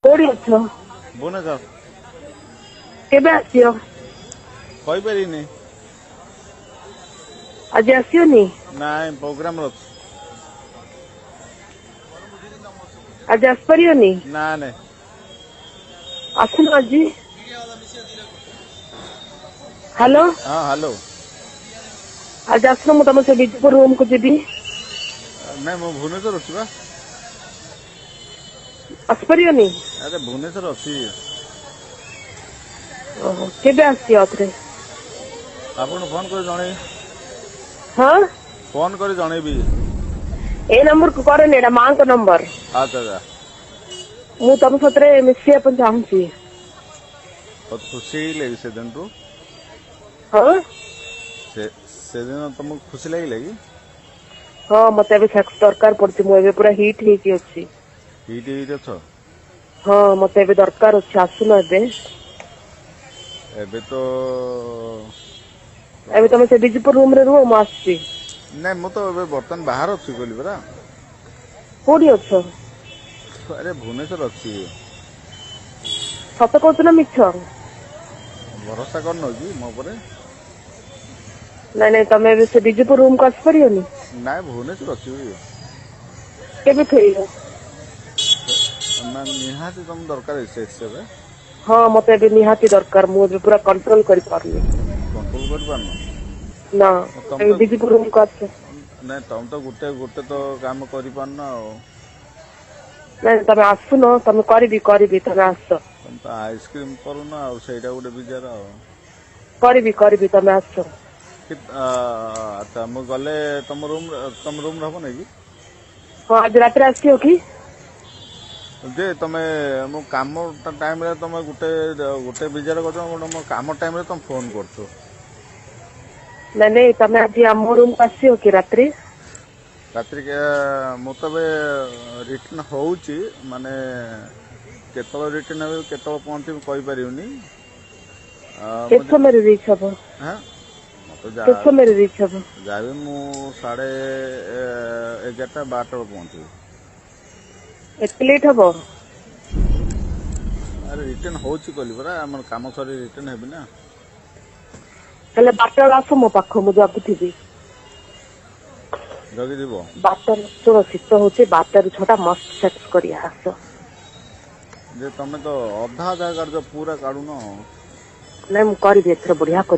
କୋଉଠି ଅଛ? ଭୁବନେଶ୍ୱର କେବେ ଆସିବ? କହିପାରିନି। ଆଜି ଆସିବନି? ନାଇଁ ପ୍ରୋଗ୍ରାମ ଅଛି। ଆଜି ଆସିପାରିବନି? ନା ନାଇଁ ଆସୁନ ଆଜି। ଆଜି ହ୍ୟାଲୋ, ହଁ ହ୍ୟାଲୋ। ଆଜି ଆସୁନ ମୁଁ ତମ ସେ ବିଜେପୁର ରୁମ୍ କୁ ଯିବି। ନାଇଁ ମୁଁ ଭୁବନେଶ୍ୱର ଅଛି ବା। ଆସିପାରିବନି? ଆରେ ଭୁବନେଶ୍ୱର ଅଛି। ଓହୋ, କେବେ ଆସିବ ଆଉଥରେ? ଆପଣଙ୍କୁ ଫୋନ୍ କରି ଜଣେଇବି। ହଁ ଫୋନ୍ କରି ଜଣେଇବି। ଏଇ ନମ୍ବରକୁ କରନି, ଏଇଟା ମାଙ୍କ ନମ୍ବର। ଆଚ୍ଛା ଆଚ୍ଛା। ମୁଁ ତମ ସାଥିରେ ମିଶିବା ପାଇଁ ଚାହୁଁଛି। ବହୁତ ଖୁସି ହେଇଲେ ସେଦିନଠୁ। ହଁ ସେଦିନ ତମକୁ ଖୁସି ଲାଗିଲା କି? ହଁ ମତେ ଏବେ ସେକ୍ସ ଦରକାର ପଡୁଛି। ମୁଁ ଏବେ ପୁରା ହିଟ୍ ହେଇକି ଅଛି। ହିଟ୍ ହେଇକି ଅଛ? ହଁ ମତେ ଏବେ ଦରକାର ଅଛି, ଆସୁନ ଏବେ। ଏବେ ତ ଏବେ ତମେ ସେ ବିଜିପୁର ରୁମ ରେ ରୁହ, ମୁଁ ଆସୁଛି। ନାଇଁ ମୁଁ ତ ଏବେ ବର୍ତ୍ତମାନ ବାହାରେ ଅଛି କହିଲି ପରା। କୋଉଠି ଅଛ? ଆରେ ଭୁବନେଶ୍ୱର ଅଛି। ସତ କହୁଛ ନା ମିଛ? ଭରସା କରୁନ କି ମୋ ଉପରେ? ନାଇଁ ନାଇଁ ତମେ ଏବେ ସେ ବିଜେପୁର ରୁମକୁ ଆସିପାରିବନି? ନାଇଁ ଭୁବନେଶ୍ୱର ଅଛି। କେବେ ଫେରିବ? ନା ନିହାତି ତମକୁ ଦରକାର ସେକ୍ସ ଏବେ? ହଁ ମତେ ଏବେ ନିହାତି ଦରକାର, ମୁଁ ଏବେ ପୁରା କଣ୍ଟ୍ରୋଲ କରିପାରୁନି। କଣ୍ଟ୍ରୋଲ କରିପାରୁନ? ନା ତମେ ଏବେ ତ ବିଜିପୁର ରୁମକୁ ଆସ। ନାଇଁ ତମେ ତ ଗୋଟେ ତ କାମ କରିପାରୁନ ଆଉ। ନାଇଁ ତମେ ଆସୁନ, ତମେ କରିବି ତମେ ଆସ। ତମେ ତ ଆଇସ୍କ୍ରିମ୍ କରୁନ ଆଉ, ସେଇଟା ଗୋଟେ ବିଜାର ଆଉ। କରିବି ତମେ ଆସ। ଆଚ୍ଛା ମୁଁ ଗଲେ ତମ ରୁମରେ ହବ ନାଇଁ କି? ହଁ ଆଜି ରାତିରେ ଆସିବ କି? ଯେ ତମେ ମୋ କାମ ଟାଇମରେ ତମେ ଗୋଟେ ବିଜାର କରୁଛ, ମୋ କାମ ଟାଇମରେ ତମେ ଫୋନ୍ କରୁଛ। ନାଇଁ ତମେ ଆଜି ଆମ ରୁମକୁ ଆସିବ କି ରାତିରେ? ରାତ୍ରିକା ମୁଁ ତ ଏବେ ରିଟର୍ଣ୍ଣ ହେଉଛି, ମାନେ କେତେବେଳେ ରିଟର୍ଣ୍ଣ ହେବି କେତେବେଳେ ପହଞ୍ଚିବି କହିପାରିବିନି। କେତେ ସମୟରେ ରିଚ୍ ହବ? ମୋତେ କେତେ ସମୟରେ ରିଚ୍ ହବ? ଯାହାବି ମୁଁ 11:30 12ଟା ବେଳକୁ ପହଞ୍ଚିବି। ଏତେ ଲେଟ୍ ହବ? ଆରେ ରିଟର୍ଣ୍ଣ ହେଉଛି କହିଲି ପରା, ଆମର କାମ ସରି ରିଟର୍ଣ୍ଣ ହେବି ନା। ହେଲେ 12ଟା ବେଳେ ଆସ ମୋ ପାଖକୁ, ମୁଁ ଜଗିଥିବି। ଜଗିଥିବ? 12ଟାରେ ଶୁଣ ଶୀତ ହଉଛି, 12ଟାରୁ 6ଟା ମସ୍ତ ସେକ୍ସ କରିବା ଆସ। ଯେ ତମେ ତ ଅଧା କାଢୁଛ, ପୁରା କାଢୁନ। ନାଇଁ ମୁଁ କରିବି, ଏଥର ବଢିଆ କରିବି।